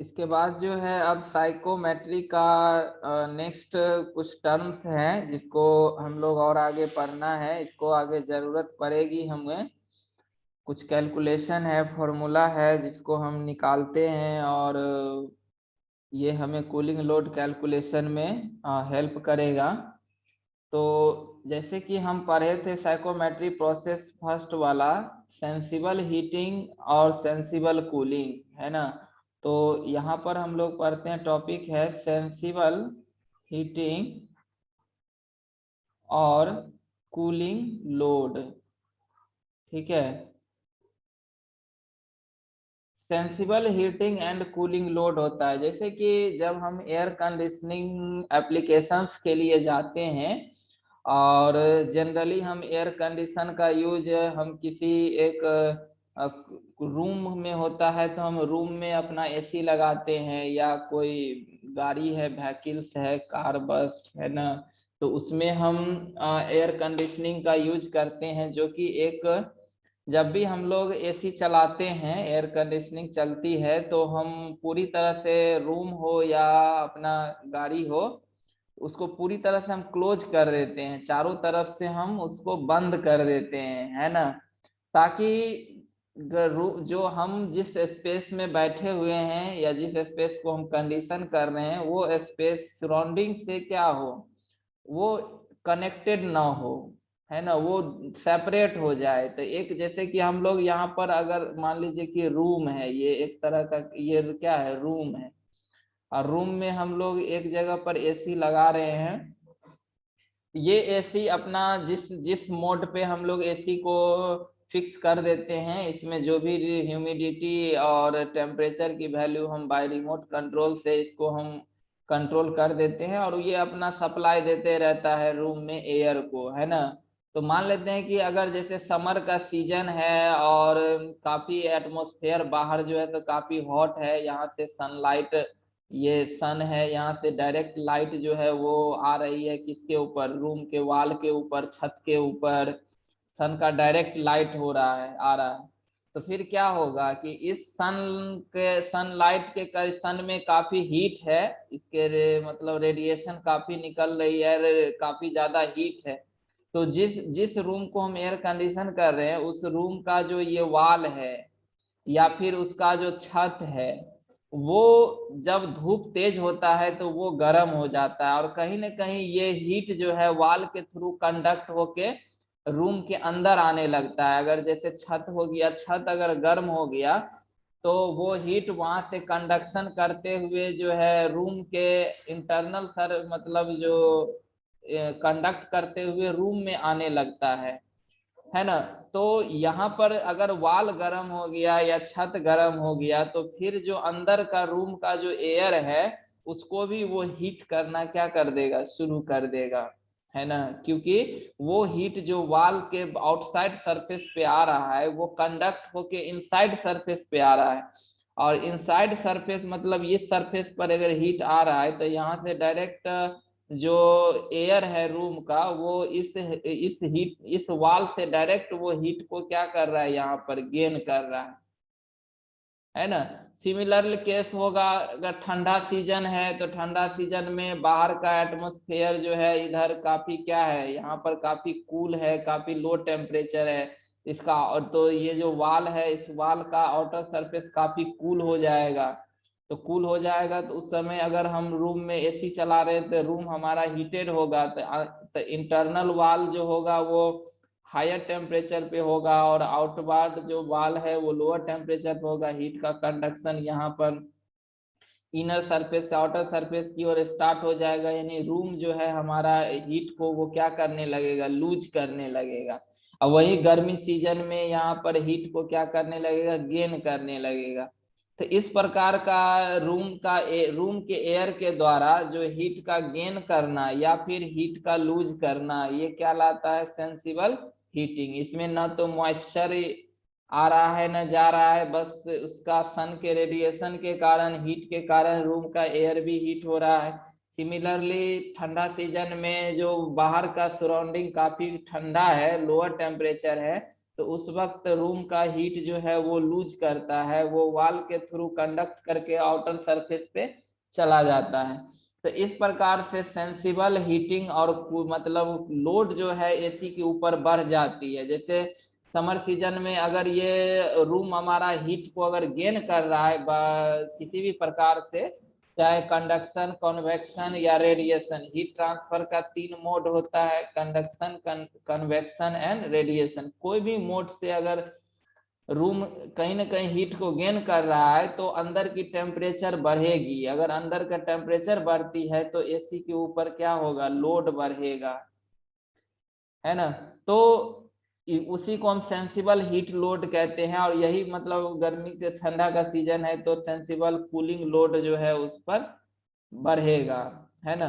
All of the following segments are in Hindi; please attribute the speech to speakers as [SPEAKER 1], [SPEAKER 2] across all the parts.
[SPEAKER 1] इसके बाद जो है अब साइकोमेट्री का नेक्स्ट कुछ टर्म्स हैं जिसको हम लोग और आगे पढ़ना है। इसको आगे जरूरत पड़ेगी हमें। कुछ कैलकुलेशन है, फॉर्मूला है जिसको हम निकालते हैं और ये हमें कूलिंग लोड कैलकुलेशन में हेल्प करेगा। तो जैसे कि हम पढ़े थे साइकोमेट्री प्रोसेस फर्स्ट वाला, सेंसिबल हीटिंग और सेंसिबल कूलिंग, है ना। तो यहाँ पर हम लोग पढ़ते हैं, टॉपिक है सेंसिबल हीटिंग और कूलिंग लोड। ठीक है, sensible heating and cooling load होता है जैसे कि जब हम एयर कंडीशनिंग एप्लीकेशंस के लिए जाते हैं और जनरली हम एयर कंडीशन का यूज हम किसी एक रूम में होता है तो हम रूम में अपना एसी लगाते हैं, या कोई गाड़ी है, व्हीकल्स है, कार बस है ना, तो उसमें हम एयर कंडीशनिंग का यूज करते हैं। जो कि एक, जब भी हम लोग एसी चलाते हैं, एयर कंडीशनिंग चलती है, तो हम पूरी तरह से रूम हो या अपना गाड़ी हो, उसको पूरी तरह से हम क्लोज कर देते हैं, चारों तरफ से हम उसको बंद कर देते हैं, है ना। ताकि जो हम जिस स्पेस में बैठे हुए हैं या जिस स्पेस को हम कंडीशन कर रहे हैं, वो स्पेस सराउंडिंग से क्या हो, वो कनेक्टेड ना हो, है ना, वो सेपरेट हो जाए। तो एक, जैसे कि हम लोग यहाँ पर अगर मान लीजिए कि रूम है, ये एक तरह का, ये क्या है, रूम है, और रूम में हम लोग एक जगह पर एसी लगा रहे हैं। ये एसी अपना जिस जिस मोड पे हम लोग एसी को फिक्स कर देते हैं, इसमें जो भी ह्यूमिडिटी और टेम्परेचर की वैल्यू हम बाय रिमोट कंट्रोल से इसको हम कंट्रोल कर देते हैं, और ये अपना सप्लाई देते रहता है रूम में एयर को, है ना। तो मान लेते हैं कि अगर जैसे समर का सीजन है और काफी एटमॉस्फेयर बाहर जो है तो काफी हॉट है, यहाँ से सनलाइट, ये सन है, यहाँ से डायरेक्ट लाइट जो है वो आ रही है किसके ऊपर, रूम के वॉल के ऊपर, छत के ऊपर सन का डायरेक्ट लाइट हो रहा है, आ रहा है। तो फिर क्या होगा कि इस सनलाइट के सन में काफी हीट है, इसके मतलब रेडिएशन काफी निकल रही है, काफी ज्यादा हीट है। तो जिस जिस रूम को हम एयर कंडीशन कर रहे हैं, उस रूम का जो ये वॉल है या फिर उसका जो छत है, वो जब धूप तेज होता है तो वो गर्म हो जाता है, और कहीं ना कहीं ये हीट जो है वॉल के थ्रू कंडक्ट होके रूम के अंदर आने लगता है। अगर जैसे छत हो गया, छत अगर गर्म हो गया तो वो हीट वहां से कंडक्शन करते हुए जो है रूम के इंटरनल सर मतलब जो कंडक्ट करते हुए रूम में आने लगता है ना। तो यहाँ पर अगर वॉल गर्म हो गया या छत गर्म हो गया, तो फिर जो अंदर का रूम का जो एयर है उसको भी वो हीट करना क्या कर देगा, शुरू कर देगा, है ना। क्योंकि वो हीट जो वॉल के आउटसाइड सरफेस पे आ रहा है वो कंडक्ट होके इनसाइड सरफेस पे आ रहा है, और इनसाइड सरफेस मतलब इस सरफेस पर अगर हीट आ रहा है तो यहाँ से डायरेक्ट जो एयर है रूम का, वो इस हीट, इस वॉल से डायरेक्ट वो हीट को क्या कर रहा है, यहाँ पर गेन कर रहा है ना। सिमिलर केस होगा अगर ठंडा सीजन है, तो ठंडा सीजन में बाहर का एटमॉस्फेयर जो है इधर काफी क्या है, यहाँ पर काफी कूल है, काफी लो टेम्परेचर है इसका, और तो ये जो वॉल है, इस वॉल का आउटर सरफेस काफी कूल हो जाएगा। तो कूल हो जाएगा तो उस समय अगर हम रूम में एसी चला रहे हैं तो रूम हमारा हीटेड होगा, तो इंटरनल वॉल जो होगा वो हायर टेम्परेचर पे होगा, और आउटवर्ड जो वॉल है वो लोअर टेम्परेचर पे होगा। हीट का कंडक्शन यहाँ पर इनर सरफेस से आउटर सरफेस की ओर स्टार्ट हो जाएगा, यानी रूम जो है हमारा हीट को वो क्या करने लगेगा, लूज करने लगेगा। और वही गर्मी सीजन में यहाँ पर हीट को क्या करने लगेगा, गेन करने लगेगा। तो इस प्रकार का रूम के एयर के द्वारा जो हीट का गेन करना या फिर हीट का लूज करना, ये क्या लाता है, सेंसिबल हीटिंग। इसमें न तो मॉइस्चर आ रहा है न जा रहा है, बस उसका सन के रेडिएशन के कारण, हीट के कारण रूम का एयर भी हीट हो रहा है। सिमिलरली ठंडा सीजन में जो बाहर का सराउंडिंग काफी ठंडा है, लोअर टेम्परेचर है, तो उस वक्त रूम का हीट जो है वो लूज करता है, वो वॉल के थ्रू कंडक्ट करके आउटर सरफेस पे चला जाता है। तो इस प्रकार से सेंसिबल हीटिंग और मतलब लोड जो है एसी के ऊपर बढ़ जाती है। जैसे समर सीजन में अगर ये रूम हमारा हीट को अगर गेन कर रहा है किसी भी प्रकार से, चाहे कंडक्शन, कन्वेक्शन या रेडिएशन, हीट ट्रांसफर का 3 मोड होता है, कंडक्शन, कन्वेक्शन एंड रेडिएशन। कोई भी मोड से अगर रूम कहीं ना कहीं हीट को गेन कर रहा है तो अंदर की टेम्परेचर बढ़ेगी। अगर अंदर का टेम्परेचर बढ़ती है तो एसी के ऊपर क्या होगा, लोड बढ़ेगा, है ना। तो उसी को हम सेंसिबल हीट लोड कहते हैं। और यही मतलब गर्मी के ठंडा का सीजन है तो सेंसिबल कूलिंग लोड जो है उस पर बढ़ेगा, है ना।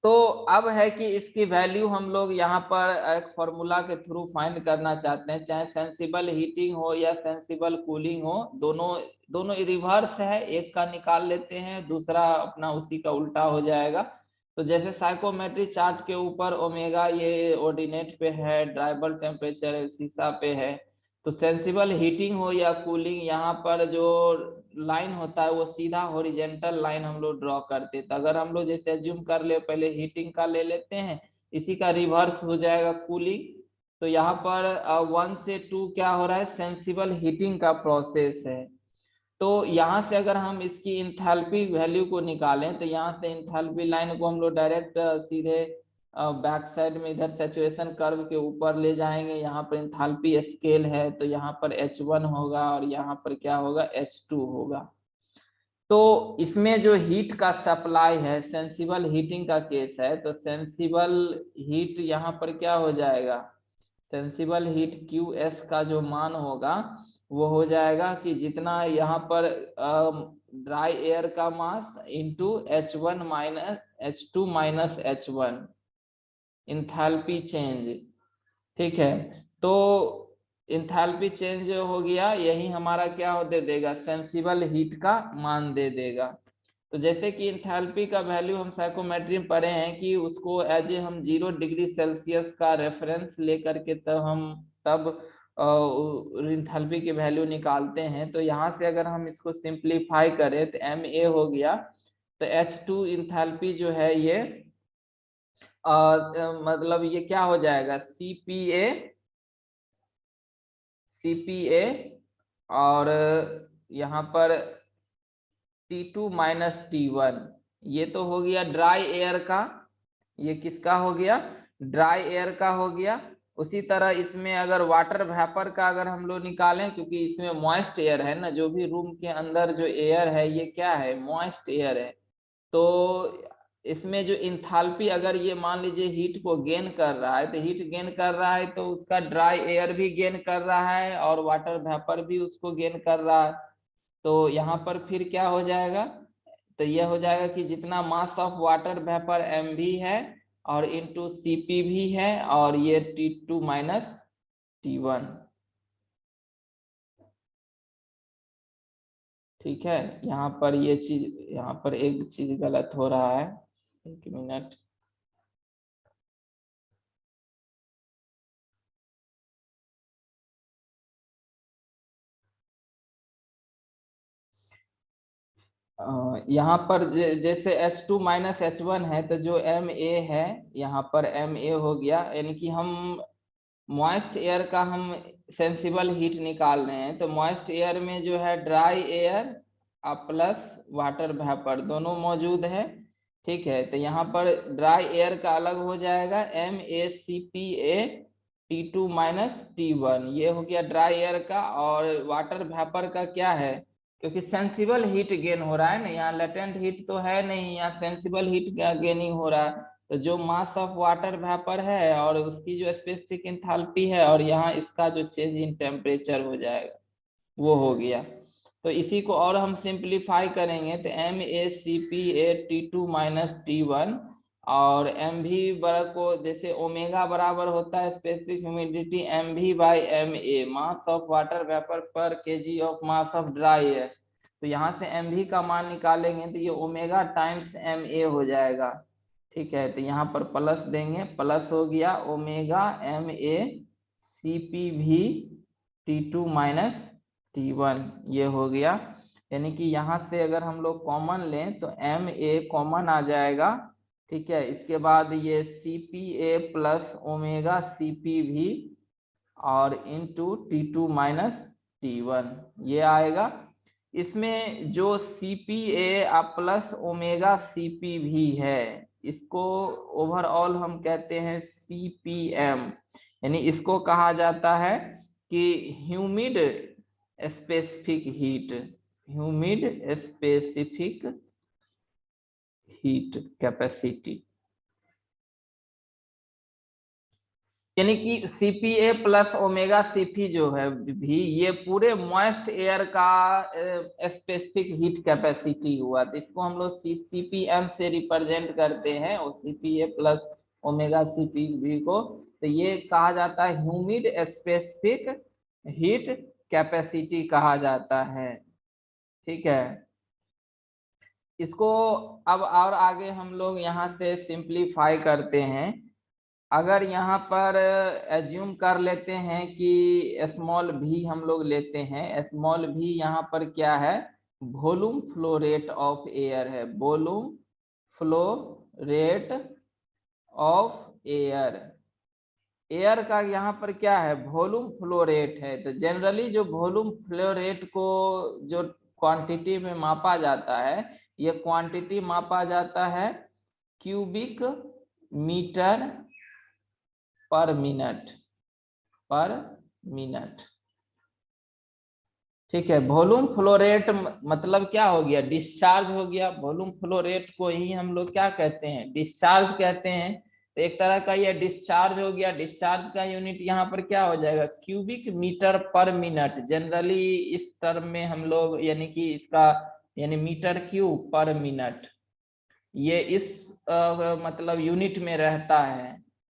[SPEAKER 1] तो अब है कि इसकी वैल्यू हम लोग यहाँ पर एक फॉर्मूला के थ्रू फाइंड करना चाहते हैं। चाहे सेंसिबल हीटिंग हो या सेंसिबल कूलिंग हो, दोनों दोनों रिवर्स है, एक का निकाल लेते हैं, दूसरा अपना उसी का उल्टा हो जाएगा। तो जैसे साइकोमेट्री चार्ट के ऊपर ओमेगा ये ऑर्डिनेट पे है, ड्राइबल टेम्परेचर शीशा पे है। तो सेंसिबल हीटिंग हो या कूलिंग, यहाँ पर जो लाइन होता है वो सीधा हॉरिजेंटल लाइन हम लोग ड्रॉ करते हैं। तो अगर हम लोग जैसे एज्यूम कर ले, पहले हीटिंग का ले लेते हैं, इसी का रिवर्स हो जाएगा कूलिंग। तो यहाँ पर 1 से 2 क्या हो रहा है, सेंसिबल हीटिंग का प्रोसेस है। तो यहाँ से अगर हम इसकी इंथैल्पी वैल्यू को निकालें तो यहाँ से इंथैल्पी लाइन को हम लोग डायरेक्ट सीधे बैक साइड में इधर सैचुरेशन कर्व के ऊपर ले जाएंगे। यहाँ पर इंथैल्पी स्केल है तो यहाँ पर H1 होगा और यहाँ पर क्या होगा, H2 होगा। तो इसमें जो हीट का सप्लाई है, सेंसिबल हीटिंग का केस है, तो सेंसिबल हीट यहाँ पर क्या हो जाएगा, सेंसिबल हीट QS का जो मान होगा वो हो जाएगा कि जितना यहाँ पर ड्राई एयर का mass into H1 - H2 - H1 enthalpy change. ठीक है, तो इंथैल्पी चेंज हो गया, यही हमारा क्या हो दे देगा, सेंसिबल हीट का मान दे देगा। तो जैसे कि इंथैल्पी का वैल्यू हम साइकोमेट्री में पढ़े हैं कि उसको एज ए हम 0 डिग्री सेल्सियस का रेफरेंस लेकर के तब इंथैल्पी की वैल्यू निकालते हैं। तो यहाँ से अगर हम इसको सिंप्लीफाई करें तो Ma हो गया, तो H2 इंथैल्पी जो है ये मतलब ये क्या हो जाएगा, CPA और यहाँ पर T2 - T1, ये तो हो गया ड्राई एयर का। ये किसका हो गया, ड्राई एयर का हो गया। उसी तरह इसमें अगर वाटर वेपर का अगर हम लोग निकालें, क्योंकि इसमें मॉइस्ट एयर है ना, जो भी रूम के अंदर जो एयर है ये क्या है, मॉइस्ट एयर है। तो इसमें जो इंथैल्पी अगर ये मान लीजिए हीट को गेन कर रहा है, तो हीट गेन कर रहा है तो उसका ड्राई एयर भी गेन कर रहा है और वाटर वेपर भी उसको गेन कर रहा है। तो यहाँ पर फिर क्या हो जाएगा, तो यह हो जाएगा कि जितना mass of water vapour mv है और इंटू Cp भी है और ये T2 - T1। ठीक है, यहाँ पर ये चीज, यहाँ पर एक चीज गलत हो रहा है, एक मिनट। यहाँ पर जैसे H2 - H1 है तो जो Ma है यहाँ पर Ma हो गया, यानी कि हम मॉइस्ट एयर का हम सेंसिबल हीट निकाल रहे हैं। तो मॉइस्ट एयर में जो है dry air plus water vapour दोनों मौजूद है। ठीक है, तो यहाँ पर ड्राई एयर का अलग हो जाएगा MaCPA T2 - T1, ये हो गया ड्राई एयर का। और वाटर वेपर का क्या है, क्योंकि सेंसिबल हीट गेन हो रहा है ना, यहाँ लेटेंट हीट तो है नहीं, यहाँ सेंसिबल हीट गेनिंग हो रहा है। तो जो मास ऑफ वाटर वेपर है और उसकी जो स्पेसिफिक इंथैल्पी है और यहाँ इसका जो चेंज इन टेम्परेचर हो जाएगा वो हो गया। तो इसी को और हम सिंप्लीफाई करेंगे तो MaCPA T2 - T1 और mv बराबर को जैसे ओमेगा बराबर होता है specific humidity mv/ma, mass of water vapour पर kg of mass of dry air. तो यहाँ से mv का मान निकालेंगे तो ये ओमेगा टाइम्स ma हो जाएगा। ठीक है, तो यहाँ पर प्लस देंगे, प्लस हो गया ओमेगा Ma Cp भी T2 माइनस T1 ये हो गया। यानी कि यहाँ से अगर हम लोग कॉमन लें तो Ma कॉमन आ जाएगा, ठीक है। इसके बाद ये Cpa प्लस ओमेगा Cp भी और इंटू T2 माइनस T1 ये आएगा। इसमें जो Cpa प्लस ओमेगा Cp भी है इसको ओवरऑल हम कहते हैं Cpm, यानी इसको कहा जाता है कि humid specific heat, humid specific heat capacity. यानी कि Cpa प्लस ओमेगा Cp जो है भी ये पूरे मॉइस्ट एयर का स्पेसिफिक हीट कैपेसिटी हुआ, तो इसको हम लोग Cpm से रिप्रेजेंट करते हैं और Cpa प्लस ओमेगा Cp भी को, तो ये कहा जाता है ह्यूमिड स्पेसिफिक हीट कैपेसिटी कहा जाता है, ठीक है। इसको अब और आगे हम लोग यहाँ से सिंप्लीफाई करते हैं। अगर यहाँ पर एज्यूम कर लेते हैं कि स्मॉल भी हम लोग लेते हैं, स्मॉल भी यहाँ पर क्या है, volume flow rate of air है, volume flow rate of air. Air का यहाँ पर क्या है, वॉल्यूम फ्लो रेट है। तो जनरली जो वॉल्यूम फ्लो रेट को जो क्वांटिटी में मापा जाता है, ये क्वांटिटी मापा जाता है cubic metre per minute, per minute, ठीक है। वॉल्यूम फ्लो रेट मतलब क्या हो गया, डिस्चार्ज हो गया। वॉल्यूम फ्लो रेट को ही हम लोग क्या कहते हैं, डिस्चार्ज कहते हैं। तो एक तरह का ये डिस्चार्ज हो गया। डिस्चार्ज का यूनिट यहाँ पर क्या हो जाएगा, cubic metre per minute. Generally इस टर्म में हम लोग यानी कि इसका यानी मीटर क्यूब पर मिनट ये इस मतलब यूनिट में रहता है।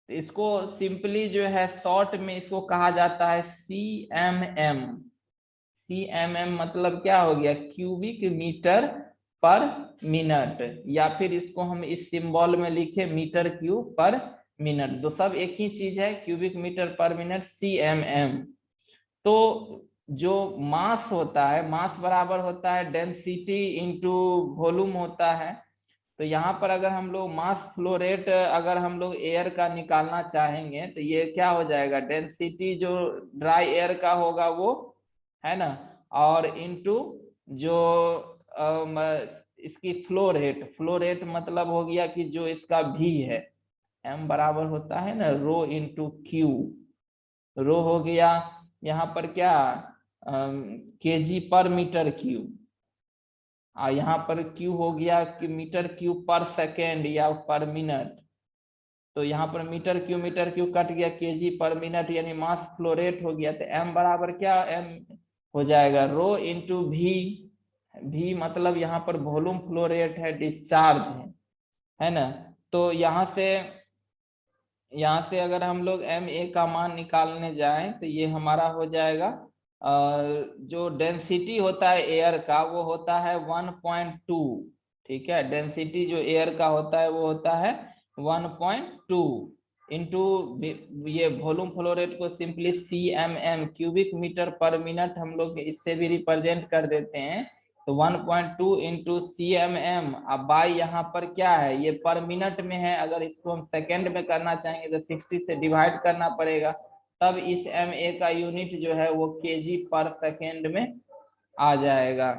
[SPEAKER 1] तो इसको सिंपली जो है शॉर्ट में इसको कहा जाता है CMM। CMM मतलब क्या हो गया, क्यूबिक मीटर पर मिनट, या फिर इसको हम इस सिंबल में लिखे मीटर क्यूब पर मिनट, तो सब एक ही चीज है, cubic metre per minute CMM। तो जो मास होता है, मास बराबर होता है डेंसिटी इंटू वॉल्यूम होता है। तो यहाँ पर अगर हम लोग मास फ्लो रेट अगर हम लोग एयर का निकालना चाहेंगे तो ये क्या हो जाएगा, डेंसिटी जो ड्राई एयर का होगा वो है ना, और इनटू जो इसकी फ्लो रेट, फ्लो रेट मतलब हो गया कि जो इसका भी है, m बराबर होता है ना रो इंटू क्यू। रो हो गया यहाँ पर क्या kg पर मीटर क्यूब, और यहाँ पर क्यू हो गया कि मीटर क्यूब पर सेकेंड या पर मिनट। तो यहाँ पर मीटर क्यू कट गया, केजी पर मिनट यानी मास फ्लो रेट हो गया। तो m बराबर क्या, m हो जाएगा रो इंटू भी मतलब यहाँ पर वॉल्यूम फ्लो रेट है, डिस्चार्ज है ना। तो यहाँ से अगर हम लोग ma का मान निकालने जाएं तो ये हमारा हो जाएगा जो डेंसिटी होता है एयर का वो होता है 1.2, ठीक है। डेंसिटी जो एयर का होता है वो होता है 1.2 इंटू ये वॉल्यूम फ्लो रेट को simply CMM cubic metre per minute हम लोग इससे भी रिप्रेजेंट कर देते हैं। तो 1.2 इंटू CMM, अब बाई यहाँ पर क्या है, ये पर मिनट में है, अगर इसको हम सेकेंड में करना चाहेंगे तो 60 से डिवाइड करना पड़ेगा, तब इस ma का यूनिट जो है वो kg पर सेकेंड में आ जाएगा,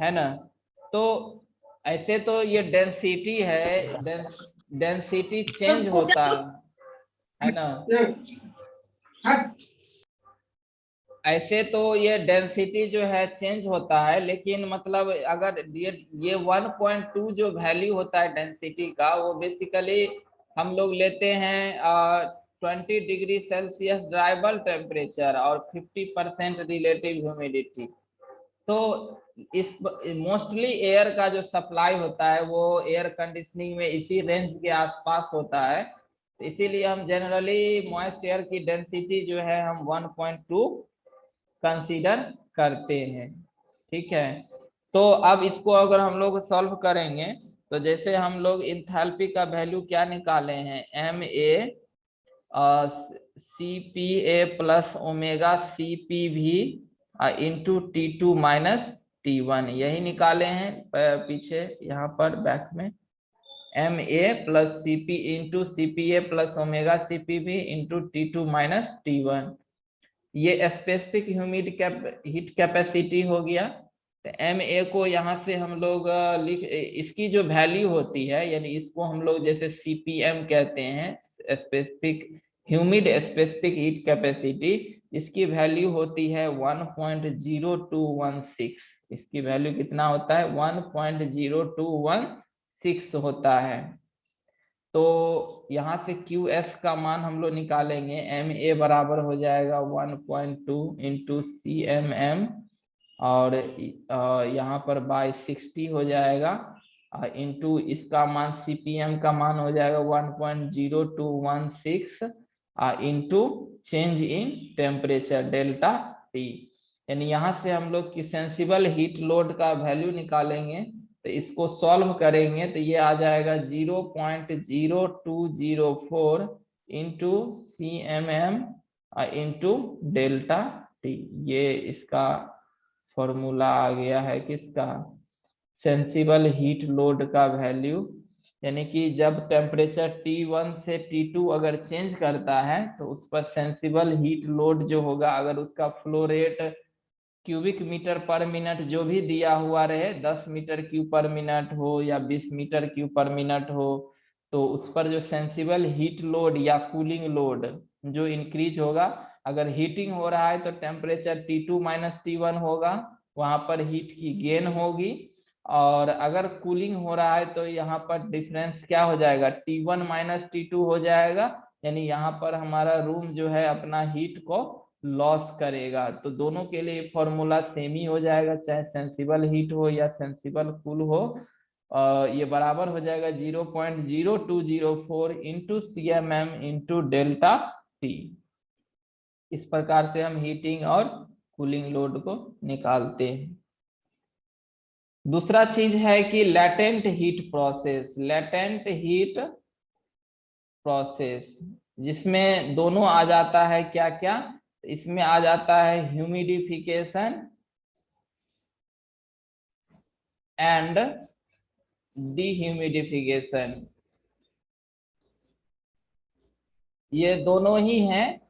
[SPEAKER 1] है ना। तो ऐसे तो ये डेंसिटी है, डेंसिटी चेंज होता है ना। ऐसे तो ये डेंसिटी जो है चेंज होता है, लेकिन मतलब अगर ये 1.2 जो वैल्यू होता है डेंसिटी का वो बेसिकली हम लोग लेते हैं 20 डिग्री सेल्सियस ड्राइबल टेम्परेचर और 50% रिलेटिव ह्यूमिडिटी। तो इस मोस्टली एयर का जो सप्लाई होता है वो एयर कंडीशनिंग में इसी रेंज के आसपास होता है। तो इसीलिए हम जनरली मॉइस्ट एयर की डेंसिटी जो है हम 1.2 कंसीडर करते हैं, ठीक है। तो अब इसको अगर हम लोग सॉल्व करेंगे तो जैसे हम लोग इंथैल्पी का वैल्यू क्या निकाले हैं, ma CPA plus omega CPV into T2 minus T1, यही निकाले हैं पीछे यहाँ पर बैक में। MA plus CP into CPA plus omega CPV into T2 minus T1, ये स्पेसिफिक ह्यूमिड हीट कैपेसिटी हो गया। तो MA को यहाँ से हम लोग इसकी जो वैल्यू होती है, यानी इसको हम लोग जैसे CPM कहते हैं, specific humid specific heat capacity, इसकी वैल्यू होती है 1.0216। इसकी वैल्यू कितना होता है? 1.0216 होता है। तो यहाँ से QS का मान हम लोग निकालेंगे। MA बराबर हो जाएगा 1.2 इंटू CMM, और यहाँ पर बाय 60 हो जाएगा, इंटू इसका मान CPM का मान हो जाएगा 1.0216 into change in temperature delta T। यानी यहाँ से हम लोग की सेंसिबल हीट लोड का वैल्यू निकालेंगे। तो इसको सॉल्व करेंगे तो ये आ जाएगा 0.0204 into CMM into delta T। ये इसका फॉर्मूला आ गया है किसका? सेंसिबल हीट लोड का वैल्यू। यानी कि जब टेम्परेचर T1 से T2 अगर चेंज करता है तो उस पर सेंसिबल हीट लोड जो होगा, अगर उसका flow rate cubic metre per minute जो भी दिया हुआ रहे, 10 मीटर क्यूब पर मिनट हो या 20 मीटर क्यूब पर मिनट हो, तो उस पर जो सेंसिबल हीट लोड या कूलिंग लोड जो इंक्रीज होगा, अगर हीटिंग हो रहा है तो टेम्परेचर T2 माइनस T1 होगा, वहां पर हीट की गेन होगी। और अगर कूलिंग हो रहा है तो यहाँ पर डिफरेंस क्या हो जाएगा? T1 माइनस T2 हो जाएगा। यानी यहाँ पर हमारा रूम जो है अपना हीट को लॉस करेगा। तो दोनों के लिए फॉर्मूला सेम ही हो जाएगा, चाहे सेंसिबल हीट हो या सेंसिबल कूल हो। ये बराबर हो जाएगा 0.0204 into CMM into delta T। इस प्रकार से हम हीटिंग और कूलिंग लोड को निकालते हैं। दूसरा चीज है कि latent heat process. Latent heat process जिसमें दोनों आ जाता है, क्या क्या? इसमें आ जाता है ह्यूमिडिफिकेशन एंड डिह्यूमिडिफिकेशन। ये दोनों ही हैं।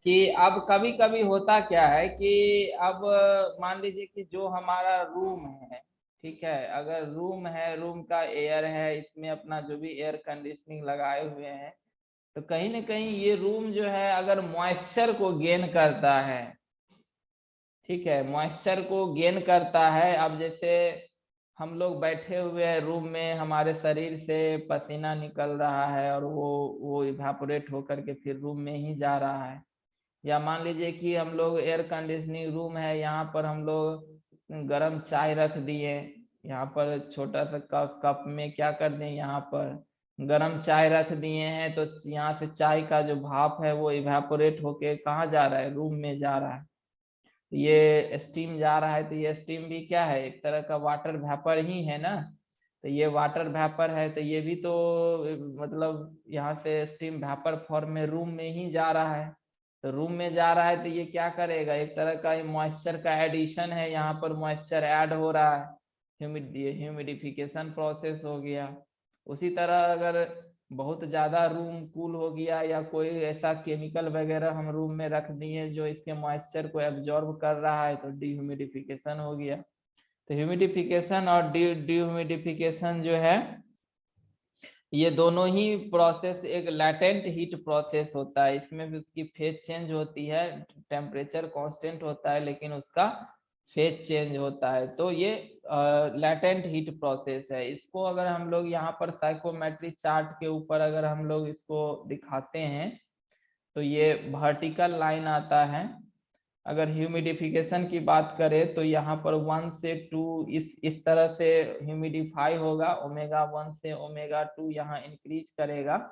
[SPEAKER 1] कि अब कभी कभी होता क्या है कि अब मान लीजिए कि जो हमारा रूम है, ठीक है, अगर रूम है, रूम का एयर है, इसमें अपना जो भी एयर कंडीशनिंग लगाए हुए हैं, तो कहीं ना कहीं ये रूम जो है अगर मॉइस्चर को गेन करता है, ठीक है, मॉइस्चर को गेन करता है। अब जैसे हम लोग बैठे हुए हैं रूम में, हमारे शरीर से पसीना निकल रहा है और वो इवेपोरेट होकर के फिर रूम में ही जा रहा है। या मान लीजिए कि हम लोग एयर कंडीशनिंग रूम है, यहाँ पर हम लोग गर्म चाय रख दिए, यहाँ पर छोटा सा कप में क्या कर दें, यहाँ पर गर्म चाय रख दिए हैं, तो यहाँ से चाय का जो भाप है वो इवेपोरेट होके कहाँ जा रहा है? रूम में जा रहा है। ये स्टीम जा रहा है, तो ये स्टीम भी क्या है? एक तरह का वाटर वेपर ही है ना। तो ये वाटर वेपर है, तो ये भी तो मतलब यहाँ से स्टीम वेपर फॉर्म में रूम में ही जा रहा है। तो रूम में जा रहा है तो ये क्या करेगा? एक तरह का मॉइस्चर का एडिशन है, यहाँ पर मॉइस्चर ऐड हो रहा है, ह्यूमिडिफिकेशन प्रोसेस हो गया। उसी तरह अगर बहुत ज्यादा रूम कूल हो गया या कोई ऐसा केमिकल वगैरह हम रूम में रख दिए जो इसके मॉइस्चर को एब्जॉर्ब कर रहा है, तो डिह्यूमिडिफिकेशन हो गया। तो ह्यूमिडिफिकेशन और डिह्यूमिडिफिकेशन जो है, ये दोनों ही प्रोसेस एक लैटेंट हीट प्रोसेस होता है। इसमें भी उसकी फेज चेंज होती है, टेम्परेचर कांस्टेंट होता है लेकिन उसका फेज चेंज होता है। तो ये लैटेंट हीट प्रोसेस है। इसको अगर हम लोग यहाँ पर साइकोमेट्री चार्ट के ऊपर अगर हम लोग इसको दिखाते हैं तो ये वर्टिकल लाइन आता है। अगर ह्यूमिडिफिकेशन की बात करें तो यहाँ पर 1 से 2 इस तरह से ह्यूमिडिफाई होगा, ओमेगा 1 से ओमेगा 2 यहाँ इंक्रीज करेगा।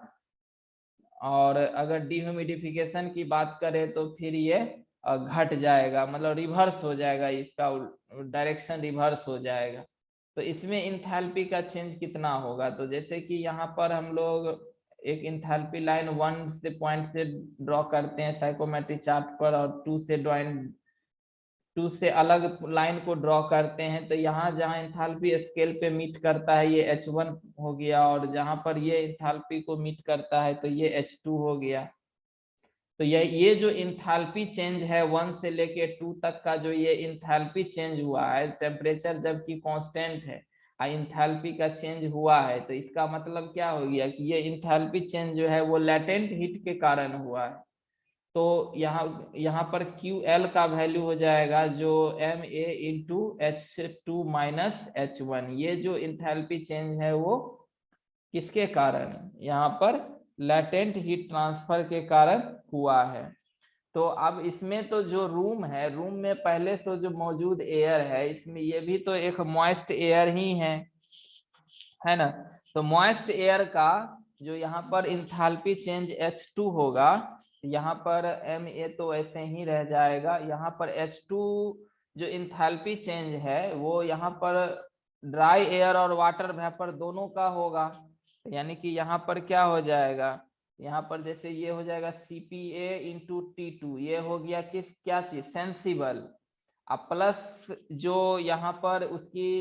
[SPEAKER 1] और अगर डिह्यूमिडिफिकेशन की बात करें तो फिर ये घट जाएगा, मतलब रिवर्स हो जाएगा, इसका डायरेक्शन रिवर्स हो जाएगा। तो इसमें इंथैल्पी का चेंज कितना होगा? तो जैसे कि यहाँ पर हम लोग एक इंथैल्पी लाइन 1 से पॉइंट से ड्रॉ करते हैं साइकोमेट्रिक चार्ट पर, और 2 से अलग लाइन को ड्रॉ करते हैं, तो यहाँ जहाँ इंथैल्पी स्केल पे मीट करता है ये H1 हो गया, और जहाँ पर ये इंथैल्पी को मीट करता है तो ये H2 हो गया। तो ये जो इंथैल्पी चेंज है 1 से लेके 2 तक का, जो ये इंथैल्पी चेंज हुआ है, टेम्परेचर जबकि कांस्टेंट है, इंथैल्पी का चेंज हुआ है, तो इसका मतलब क्या हो गया कि ये इंथैल्पी चेंज जो है वो लेटेंट हीट के कारण हुआ है। तो यहाँ पर QL का वैल्यू हो जाएगा जो MA into H2 minus H1। ये जो इंथैल्पी चेंज है वो किसके कारण, यहाँ पर लेटेंट हीट ट्रांसफर के कारण हुआ है। तो अब इसमें तो जो रूम है, रूम में पहले से जो मौजूद एयर है, इसमें ये भी तो एक मॉइस्ट एयर ही है ना। तो मॉइस्ट एयर का जो यहाँ पर इंथैल्पी चेंज H2 होगा, यहाँ पर MA तो ऐसे ही रह जाएगा। यहाँ पर H2 जो इंथैल्पी चेंज है वो यहाँ पर ड्राई एयर और वाटर वेपर दोनों का होगा, यानी कि यहाँ पर क्या हो जाएगा, यहाँ पर जैसे ये हो जाएगा CPA इंटू T2, ये हो गया क्या चीज, सेंसिबल। अब प्लस जो यहाँ पर उसकी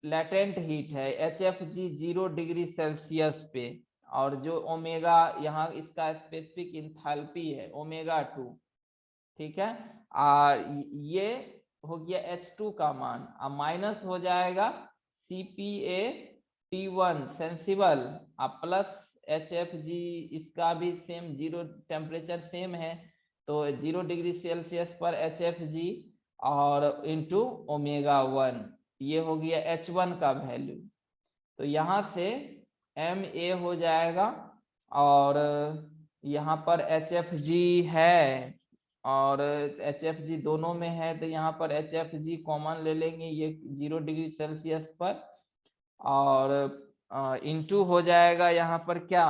[SPEAKER 1] लेटेंट हीट है HFG 0 डिग्री सेल्सियस पे, और जो ओमेगा यहाँ इसका स्पेसिफिक इंथैल्पी है ओमेगा 2, ठीक है। ये हो गया H2 का मान, अब माइनस हो जाएगा CPA T1 सेंसिबल, अब प्लस HFG, इसका भी सेम 0 टेम्परेचर सेम है, तो 0 डिग्री सेल्सियस पर HFG और इंटू ओमेगा 1, ये हो गया H1 का वैल्यू। तो यहाँ से MA हो जाएगा, और यहाँ पर HFG है और HFG दोनों में है, तो यहाँ पर HFG कॉमन ले लेंगे, ये 0 डिग्री सेल्सियस पर, और इंटू हो जाएगा यहाँ पर क्या,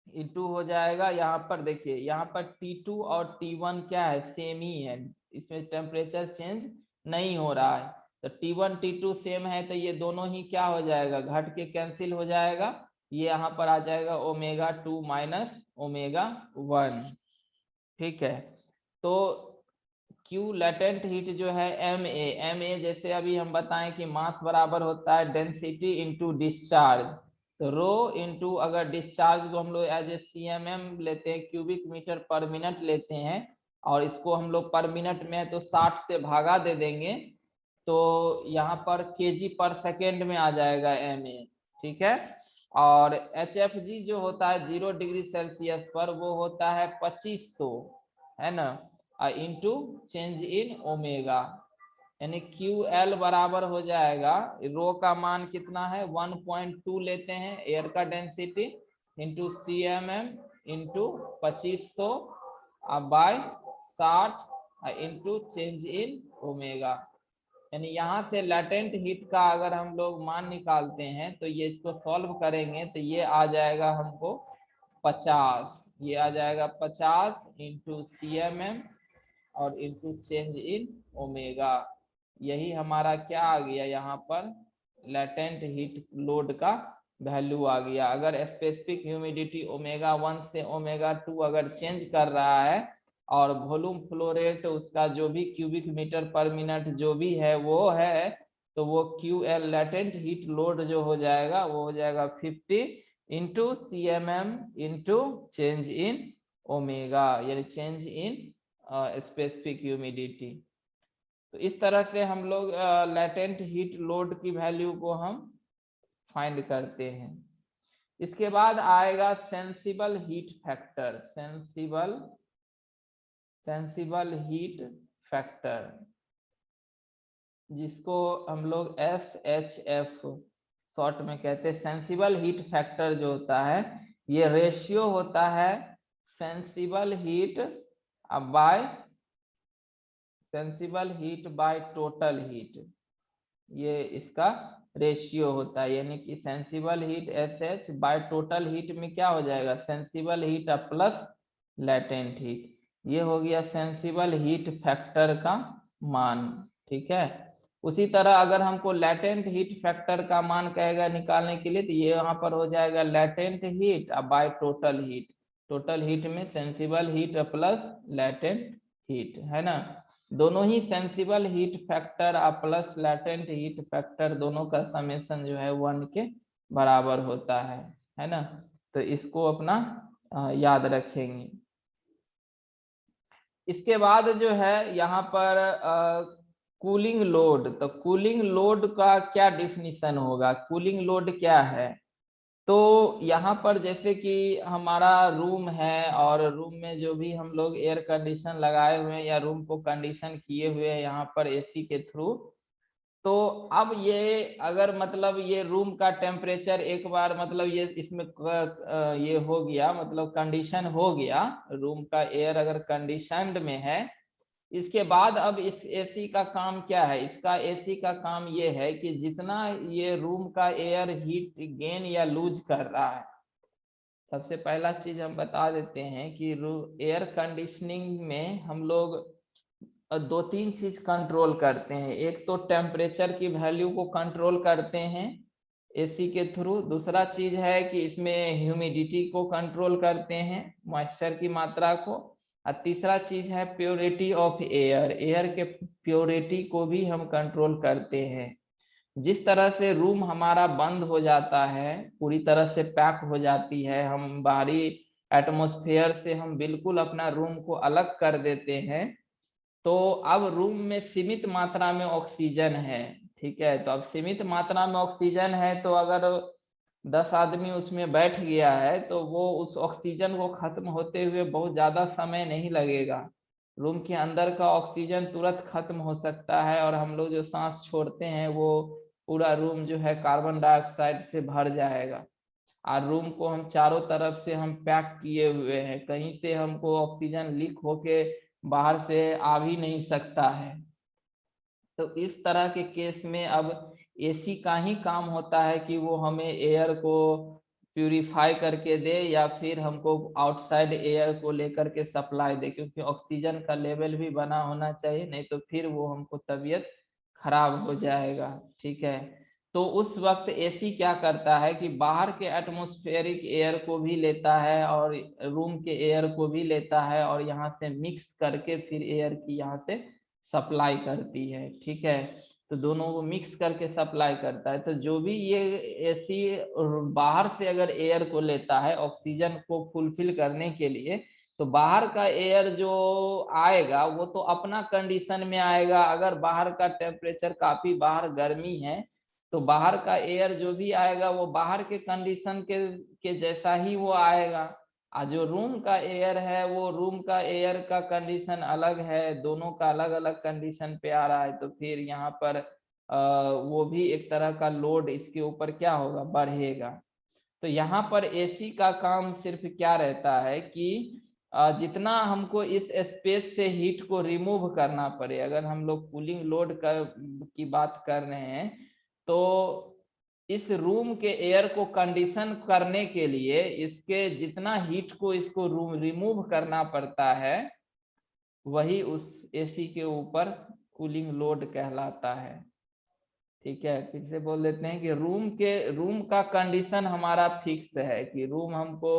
[SPEAKER 1] इंटू हो जाएगा यहाँ पर, देखिए यहाँ पर T2 और T1 क्या है, सेम ही है, इसमें टेम्परेचर चेंज नहीं हो रहा है। तो T1 T2 सेम है, तो ये दोनों ही क्या हो जाएगा, घट के कैंसिल हो जाएगा, ये यहाँ पर आ जाएगा ओमेगा 2 माइनस ओमेगा 1, ठीक है। तो Q लेटेंट हीट जो है MA जैसे अभी हम बताएं कि मास बराबर होता है डेंसिटी इंटू डिस्चार्ज, तो रो इंटू, अगर डिस्चार्ज को हम लोग एज ए CMM लेते हैं, क्यूबिक मीटर पर मिनट लेते हैं, और इसको हम लोग पर मिनट में है तो 60 से भागा दे देंगे, तो यहाँ पर kg पर सेकेंड में आ जाएगा MA, ठीक है। और HFG जो होता है 0 डिग्री सेल्सियस पर वो होता है 2500, है ना, इंटू चेंज इन ओमेगा, यानी QL बराबर हो जाएगा, रो का मान कितना है 1.2 लेते हैं एयर का density, into CMM into 2500 by 60 into change in omega. यानी यहाँ से लेटेंट हीट का अगर हम लोग मान निकालते हैं तो ये इसको सॉल्व करेंगे तो ये आ जाएगा हमको 50, ये आ जाएगा 50 इंटू CMM और इंटू चेंज इन ओमेगा। यही हमारा क्या आ गया, यहाँ पर लेटेंट हीट लोड का वैल्यू आ गया। अगर स्पेसिफिक ह्यूमिडिटी ओमेगा 1 से ओमेगा 2 अगर चेंज कर रहा है, और वॉल्यूम फ्लो रेट उसका जो भी क्यूबिक मीटर पर मिनट जो भी है वो है, तो वो QL लेटेंट हीट लोड जो हो जाएगा वो हो जाएगा 50 into CMM into change in omega, यानी चेंज इन स्पेसिफिक ह्यूमिडिटी। तो इस तरह से हम लोग लेटेंट हीट लोड की वैल्यू को हम फाइंड करते हैं। इसके बाद आएगा sensible heat factor, sensible heat factor, जिसको हम लोग SHF शॉर्ट में कहते हैं। सेंसिबल हीट फैक्टर जो होता है ये रेशियो होता है sensible heat by total heat, ये इसका रेशियो होता है, यानी कि sensible heat SH bye total heat में क्या हो जाएगा, sensible heat plus latent heat, ये हो गया सेंसिबल हीट फैक्टर का मान, ठीक है। उसी तरह अगर हमको लेटेंट हीट फैक्टर का मान कहेगा निकालने के लिए, तो ये यहाँ पर हो जाएगा latent heat by total heat. Total heat में sensible heat plus latent heat, है ना। दोनों ही sensible heat factor plus latent heat factor दोनों का समेशन जो है 1 के बराबर होता है ना। तो इसको अपना याद रखेंगे। इसके बाद जो है यहाँ पर कूलिंग लोड, तो कूलिंग लोड का क्या डिफिनीशन होगा, कूलिंग लोड क्या है। तो यहाँ पर जैसे कि हमारा रूम है और रूम में जो भी हम लोग एयर कंडीशन लगाए हुए हैं या रूम को कंडीशन किए हुए हैं यहाँ पर एसी के थ्रू, तो अब ये अगर मतलब ये रूम का टेम्परेचर एक बार मतलब ये इसमें ये हो गया, मतलब कंडीशन हो गया, रूम का एयर अगर कंडीशनड में है, इसके बाद अब इस एसी का काम क्या है, इसका एसी का काम ये है कि जितना ये रूम का एयर हीट गेन या लूज कर रहा है, सबसे पहला चीज हम बता देते हैं कि एयर कंडीशनिंग में हम लोग 2-3 चीज कंट्रोल करते हैं। एक तो टेम्परेचर की वैल्यू को कंट्रोल करते हैं एसी के थ्रू, दूसरा चीज है कि इसमें ह्यूमिडिटी को कंट्रोल करते हैं, मॉइस्चर की मात्रा को, और तीसरा चीज है प्योरिटी ऑफ एयर, एयर के प्योरिटी को भी हम कंट्रोल करते हैं। जिस तरह से रूम हमारा बंद हो जाता है, पूरी तरह से पैक हो जाती है, हम बाहरी एटमॉस्फेयर से हम बिल्कुल अपना रूम को अलग कर देते हैं, तो अब रूम में सीमित मात्रा में ऑक्सीजन है, ठीक है। तो अब सीमित मात्रा में ऑक्सीजन है, तो अगर 10 आदमी उसमें बैठ गया है तो वो उस ऑक्सीजन को खत्म होते हुए बहुत ज्यादा समय नहीं लगेगा, रूम के अंदर का ऑक्सीजन तुरंत खत्म हो सकता है और हम लोग जो सांस छोड़ते हैं वो पूरा रूम जो है कार्बन डाइऑक्साइड से भर जाएगा। और रूम को हम चारों तरफ से हम पैक किए हुए हैं, कहीं से हमको ऑक्सीजन लीक होके बाहर से आ भी नहीं सकता है। तो इस तरह के केस में अब एसी का ही काम होता है कि वो हमें एयर को प्यूरिफाई करके दे या फिर हमको आउटसाइड एयर को लेकर के सप्लाई दे, क्योंकि ऑक्सीजन का लेवल भी बना होना चाहिए, नहीं तो फिर वो हमको तबीयत खराब हो जाएगा, ठीक है। तो उस वक्त एसी क्या करता है कि बाहर के एटमॉस्फेरिक एयर को भी लेता है और रूम के एयर को भी लेता है और यहाँ से मिक्स करके फिर एयर की यहाँ से सप्लाई करती है, ठीक है। तो दोनों को मिक्स करके सप्लाई करता है। तो जो भी ये एसी बाहर से अगर एयर को लेता है ऑक्सीजन को फुलफिल करने के लिए, तो बाहर का एयर जो आएगा वो तो अपना कंडीशन में आएगा। अगर बाहर का टेम्परेचर काफी बाहर गर्मी है तो बाहर का एयर जो भी आएगा वो बाहर के कंडीशन के जैसा ही वो आएगा। जो रूम का एयर है वो रूम का एयर का कंडीशन अलग है, दोनों का अलग अलग कंडीशन पे आ रहा है, तो फिर यहाँ पर वो भी एक तरह का लोड इसके ऊपर क्या होगा, बढ़ेगा। तो यहाँ पर एसी का काम सिर्फ क्या रहता है कि जितना हमको इस स्पेस से हीट को रिमूव करना पड़े, अगर हम लोग कूलिंग लोड की बात कर रहे हैं, तो इस रूम के एयर को कंडीशन करने के लिए इसके जितना हीट को इसको रूम रिमूव करना पड़ता है वही उस एसी के ऊपर कूलिंग लोड कहलाता है, ठीक है। फिर से बोल देते हैं कि रूम का कंडीशन हमारा फिक्स है कि रूम हमको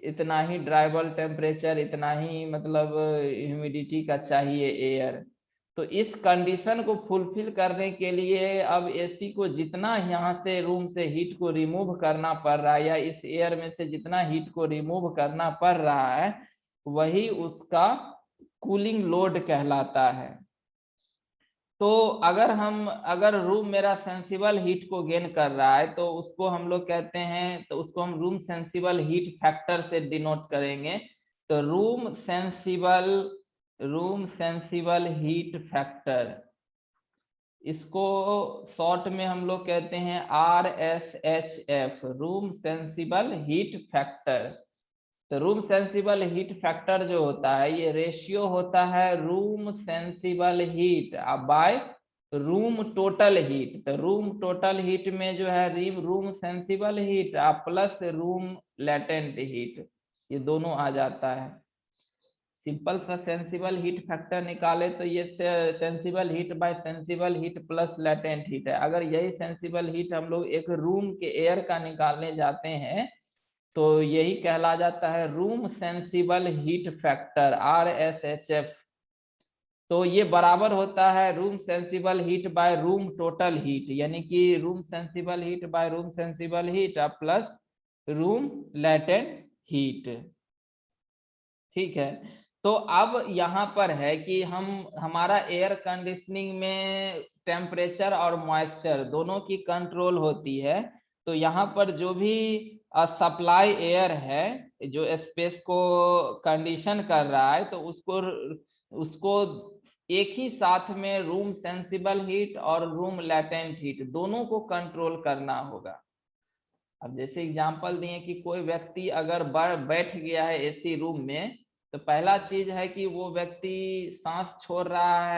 [SPEAKER 1] इतना ही ड्राइबल टेम्परेचर, इतना ही मतलब ह्यूमिडिटी का चाहिए एयर। तो इस कंडीशन को फुलफिल करने के लिए अब एसी को जितना यहाँ से रूम से हीट को रिमूव करना पड़ रहा है या इस एयर में से जितना हीट को रिमूव करना पड़ रहा है वही उसका कूलिंग लोड कहलाता है। तो अगर रूम मेरा सेंसिबल हीट को गेन कर रहा है तो उसको हम लोग कहते हैं, तो उसको हम रूम सेंसिबल हीट फैक्टर से डिनोट करेंगे। तो रूम सेंसिबल हीट फैक्टर, इसको शॉर्ट में हम लोग कहते हैं RSHF, room sensible heat factor. तो रूम सेंसिबल हीट फैक्टर जो होता है ये रेशियो होता है room sensible heat bye room total heat. तो रूम टोटल हीट में जो है room sensible heat plus room latent heat, ये दोनों आ जाता है। सिंपल सा सेंसिबल हीट फैक्टर निकाले तो ये sensible heat bye sensible heat plus latent heat है। अगर यही सेंसिबल हीट हम लोग एक रूम के एयर का निकालने जाते हैं तो यही कहला जाता है room sensible heat factor, RSHF। तो ये बराबर होता है room sensible heat bye room total heat, यानी कि room sensible heat bye room sensible heat plus room latent heat. ठीक है, तो अब यहाँ पर है कि हमारा एयर कंडीशनिंग में टेम्परेचर और मॉइस्चर दोनों की कंट्रोल होती है। तो यहाँ पर जो भी सप्लाई एयर है जो स्पेस को कंडीशन कर रहा है, तो उसको एक ही साथ में रूम सेंसिबल हीट और रूम लेटेंट हीट दोनों को कंट्रोल करना होगा। अब जैसे एग्जांपल दिए कि कोई व्यक्ति अगर बैठ गया है एसी रूम में, तो पहला चीज है कि वो व्यक्ति सांस छोड़ रहा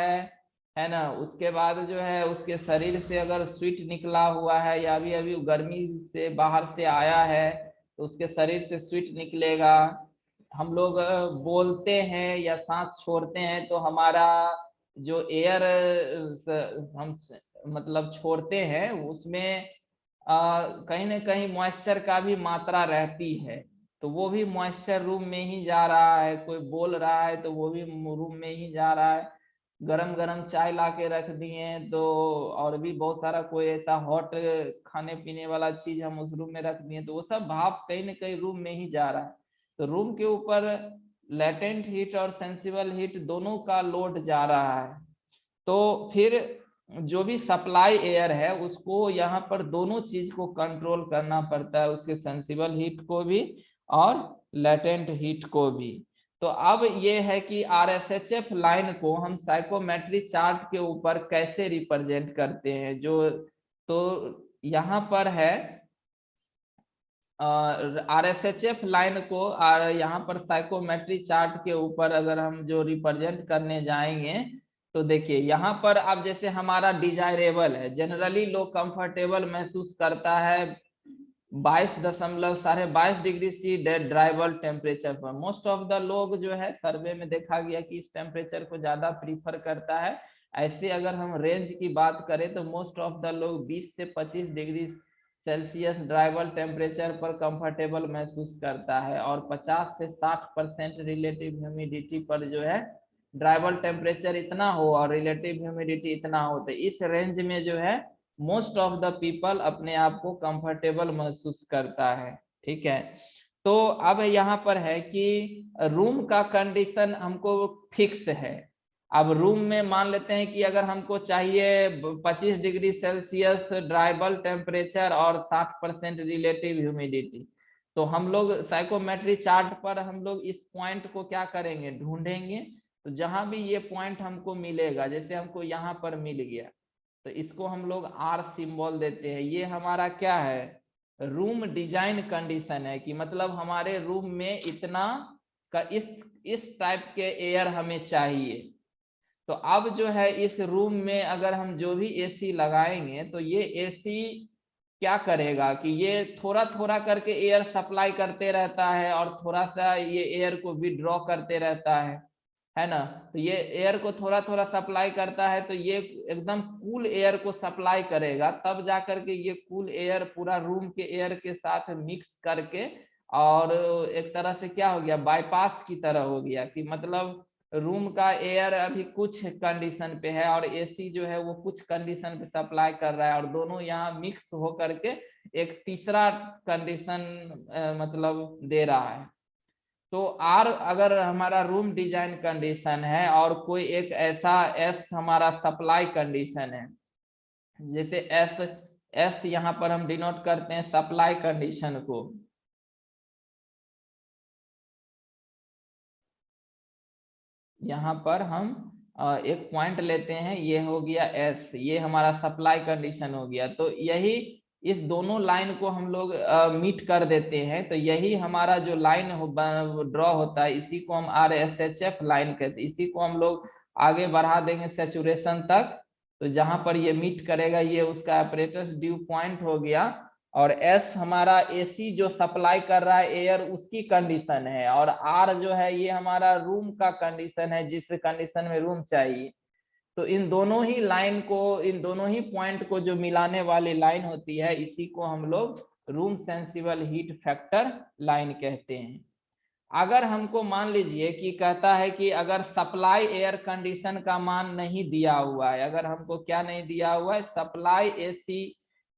[SPEAKER 1] है ना। उसके बाद जो है उसके शरीर से अगर स्वेट निकला हुआ है या अभी अभी गर्मी से बाहर से आया है तो उसके शरीर से स्वेट निकलेगा। हम लोग बोलते हैं या सांस छोड़ते हैं तो हमारा जो एयर हम मतलब छोड़ते हैं उसमें कहीं ना कहीं मॉइस्चर का भी मात्रा रहती है। तो वो भी मॉइस्चर रूम में ही जा रहा है, कोई बोल रहा है तो वो भी रूम में ही जा रहा है। गरम गरम चाय ला के रख दिए तो और भी बहुत सारा कोई ऐसा हॉट खाने पीने वाला चीज हम उस रूम में रख दिए तो वो सब भाप कहीं ना कहीं रूम में ही जा रहा है। तो रूम के ऊपर लेटेंट हीट और सेंसिबल हीट दोनों का लोड जा रहा है। तो फिर जो भी सप्लाई एयर है उसको यहाँ पर दोनों चीज को कंट्रोल करना पड़ता है, उसके सेंसिबल हीट को भी और लेटेंट हीट को भी। तो अब ये है कि RSHF लाइन को हम साइकोमेट्री चार्ट के ऊपर कैसे रिप्रेजेंट करते हैं। जो तो यहाँ पर है RSHF लाइन को यहाँ पर साइकोमेट्री चार्ट के ऊपर अगर हम जो रिप्रेजेंट करने जाएंगे तो देखिए यहाँ पर अब जैसे हमारा डिजायरेबल है, जनरली लोग कंफर्टेबल महसूस करता है 22.22 डिग्री सी ड्राइवल टेम्परेचर पर। मोस्ट ऑफ द लोग जो है सर्वे में देखा गया कि इस टेम्परेचर को ज्यादा प्रीफर करता है। ऐसे अगर हम रेंज की बात करें तो मोस्ट ऑफ द लोग 20 से 25 डिग्री सेल्सियस ड्राइवल टेम्परेचर पर कंफर्टेबल महसूस करता है और 50 से 60% रिलेटिव ह्यूमिडिटी पर जो है ड्राइवल टेम्परेचर इतना हो और रिलेटिव ह्यूमिडिटी इतना हो, तो इस रेंज में जो है मोस्ट ऑफ द पीपल अपने आप को कंफर्टेबल महसूस करता है। ठीक है, तो अब यहाँ पर है कि रूम का कंडीशन हमको फिक्स है। अब रूम में मान लेते हैं कि अगर हमको चाहिए 25 डिग्री सेल्सियस ड्राइबल टेम्परेचर और 60% रिलेटिव ह्यूमिडिटी, तो हम लोग साइकोमेट्री चार्ट पर हम लोग इस पॉइंट को क्या करेंगे, ढूंढेंगे। तो जहां भी ये पॉइंट हमको मिलेगा, जैसे हमको यहाँ पर मिल गया तो इसको हम लोग R सिंबल देते हैं। ये हमारा क्या है, रूम डिजाइन कंडीशन है कि मतलब हमारे रूम में इतना का इस टाइप के एयर हमें चाहिए। तो अब जो है इस रूम में अगर हम जो भी एसी लगाएंगे तो ये एसी क्या करेगा कि ये थोड़ा थोड़ा करके एयर सप्लाई करते रहता है और थोड़ा सा ये एयर को विड्रॉ करते रहता है ना। तो ये एयर को थोड़ा थोड़ा सप्लाई करता है तो ये एकदम कूल एयर को सप्लाई करेगा, तब जा करके ये कूल एयर पूरा रूम के एयर के साथ मिक्स करके और एक तरह से क्या हो गया, बाईपास की तरह हो गया कि मतलब रूम का एयर अभी कुछ कंडीशन पे है और एसी जो है वो कुछ कंडीशन पे सप्लाई कर रहा है और दोनों यहाँ मिक्स हो करके एक तीसरा कंडीशन मतलब दे रहा है। तो आर अगर हमारा रूम डिजाइन कंडीशन है और कोई एक ऐसा एस हमारा सप्लाई कंडीशन है, जैसे एस एस यहाँ पर हम डिनोट करते हैं सप्लाई कंडीशन को। यहाँ पर हम एक पॉइंट लेते हैं, ये हो गया एस, ये हमारा सप्लाई कंडीशन हो गया। तो यही इस दोनों लाइन को हम लोग मीट कर देते हैं, तो यही हमारा जो लाइन ड्रॉ होता है इसी को हम RSHF लाइन कहते हैं। इसी को हम लोग आगे बढ़ा देंगे सेचुरेशन तक, तो जहां पर ये मीट करेगा ये उसका अपरेटस ड्यू पॉइंट हो गया और एस हमारा एसी जो सप्लाई कर रहा है एयर उसकी कंडीशन है, और आर जो है ये हमारा रूम का कंडीशन है, जिस कंडीशन में रूम चाहिए। तो इन दोनों ही लाइन को, इन दोनों ही पॉइंट को जो मिलाने वाली लाइन होती है, इसी को हम लोग room sensible heat factor line कहते हैं। अगर हमको मान लीजिए कि कहता है कि अगर सप्लाई एयर कंडीशन का मान नहीं दिया हुआ है, अगर हमको क्या नहीं दिया हुआ है, सप्लाई एसी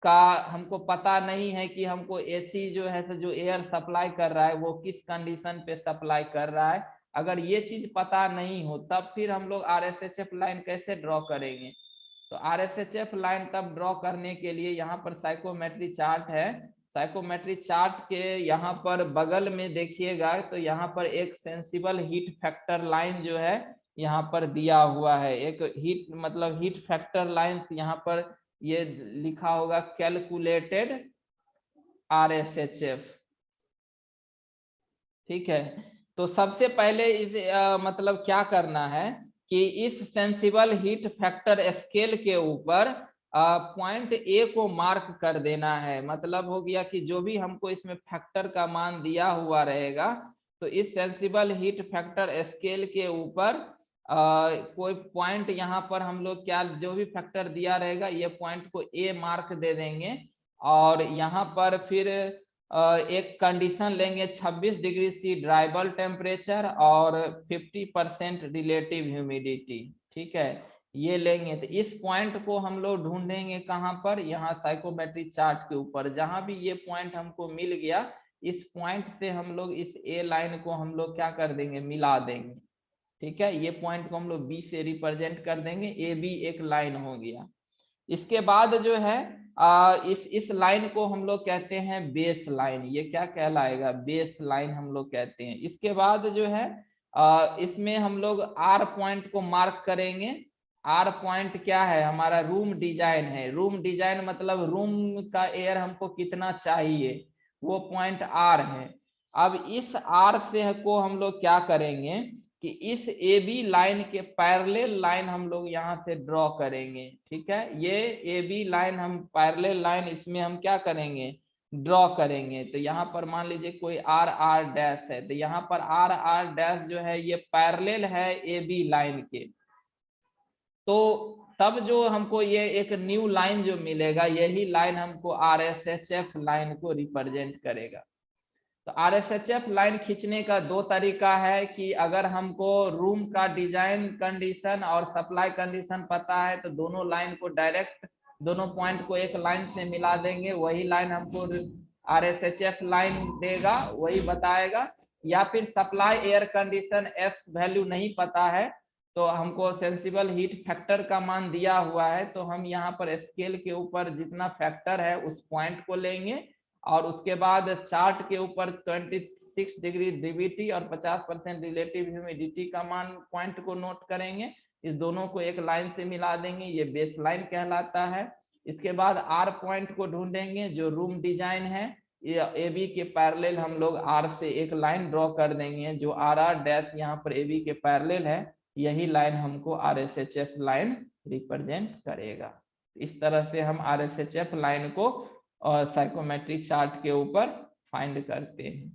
[SPEAKER 1] का हमको पता नहीं है कि हमको एसी जो है जो एयर सप्लाई कर रहा है वो किस कंडीशन पे सप्लाई कर रहा है, अगर ये चीज पता नहीं हो तब फिर हम लोग आरएसएचएफ लाइन कैसे ड्रॉ करेंगे। तो आरएसएचएफ लाइन तब ड्रॉ करने के लिए यहाँ पर साइकोमेट्री चार्ट है। साइकोमेट्री चार्ट के यहाँ पर बगल में देखिएगा तो यहाँ पर एक सेंसिबल हीट फैक्टर लाइन जो है यहाँ पर दिया हुआ है। एक हीट मतलब हीट फैक्टर लाइन यहाँ पर ये लिखा होगा कैलकुलेटेड आरएसएचएफ। ठीक है, तो सबसे पहले इस मतलब क्या करना है कि इस सेंसिबल हीट फैक्टर स्केल के ऊपर पॉइंट ए को मार्क कर देना है। मतलब हो गया कि जो भी हमको इसमें फैक्टर का मान दिया हुआ रहेगा तो इस सेंसिबल हीट फैक्टर स्केल के ऊपर कोई पॉइंट यहाँ पर हम लोग क्या, जो भी फैक्टर दिया रहेगा ये पॉइंट को ए मार्क दे देंगे, और यहाँ पर फिर एक कंडीशन लेंगे 26 डिग्री सी ड्राइबल टेम्परेचर और 50% रिलेटिव ह्यूमिडिटी। ठीक है, ये लेंगे। तो इस पॉइंट को हम लोग ढूंढेंगे कहाँ पर, यहाँ साइकोमेट्री चार्ट के ऊपर। जहां भी ये पॉइंट हमको मिल गया, इस पॉइंट से हम लोग इस ए लाइन को हम लोग क्या कर देंगे, मिला देंगे। ठीक है, ये पॉइंट को हम लोग बी से रिप्रेजेंट कर देंगे, ए बी एक लाइन हो गया। इसके बाद जो है इस लाइन को हम लोग कहते हैं बेस लाइन। ये क्या कहलाएगा, बेस लाइन हम लोग कहते हैं। इसके बाद जो है इसमें हम लोग आर पॉइंट को मार्क करेंगे। आर पॉइंट क्या है, हमारा रूम डिजाइन है। रूम डिजाइन मतलब रूम का एयर हमको कितना चाहिए, वो पॉइंट आर है। अब इस आर से को हम लोग क्या करेंगे कि इस ए बी लाइन के पैरेलल लाइन हम लोग यहाँ से ड्रॉ करेंगे। ठीक है, ये ए बी लाइन हम पैरेलल लाइन इसमें हम क्या करेंगे, ड्रॉ करेंगे। तो यहाँ पर मान लीजिए कोई आर आर डैश है, तो यहाँ पर आर आर डैश जो है ये पैरेलल है ए बी लाइन के। तो तब जो हमको ये एक न्यू लाइन जो मिलेगा, यही लाइन हमको R S H F line को रिप्रेजेंट करेगा। तो आरएसएचएफ लाइन खींचने का दो तरीका है कि अगर हमको रूम का डिजाइन कंडीशन और सप्लाई कंडीशन पता है तो दोनों लाइन को डायरेक्ट, दोनों पॉइंट को एक लाइन से मिला देंगे, वही लाइन हमको आरएसएचएफ लाइन देगा, वही बताएगा। या फिर supply air condition S value नहीं पता है तो हमको सेंसिबल हीट फैक्टर का मान दिया हुआ है, तो हम यहाँ पर स्केल के ऊपर जितना फैक्टर है उस पॉइंट को लेंगे और उसके बाद चार्ट के ऊपर 26 डिग्री डीवीटी और 50% रिलेटिव ह्यूमिडिटी का मान पॉइंट को नोट करेंगे। इस दोनों को एक लाइन से मिला देंगे, ये बेस लाइन कहलाता है। इसके बाद आर पॉइंट को ढूंढेंगे जो रूम डिजाइन है, ए बी के पैरेलल हम लोग आर से एक लाइन ड्रॉ कर देंगे, जो आर आर डैश यहाँ पर ए बी के पैरेलल है, यही लाइन हमको R S H F line represent करेगा। इस तरह से हम R S H F line को और साइकोमेट्रिक चार्ट के ऊपर फाइंड करते हैं।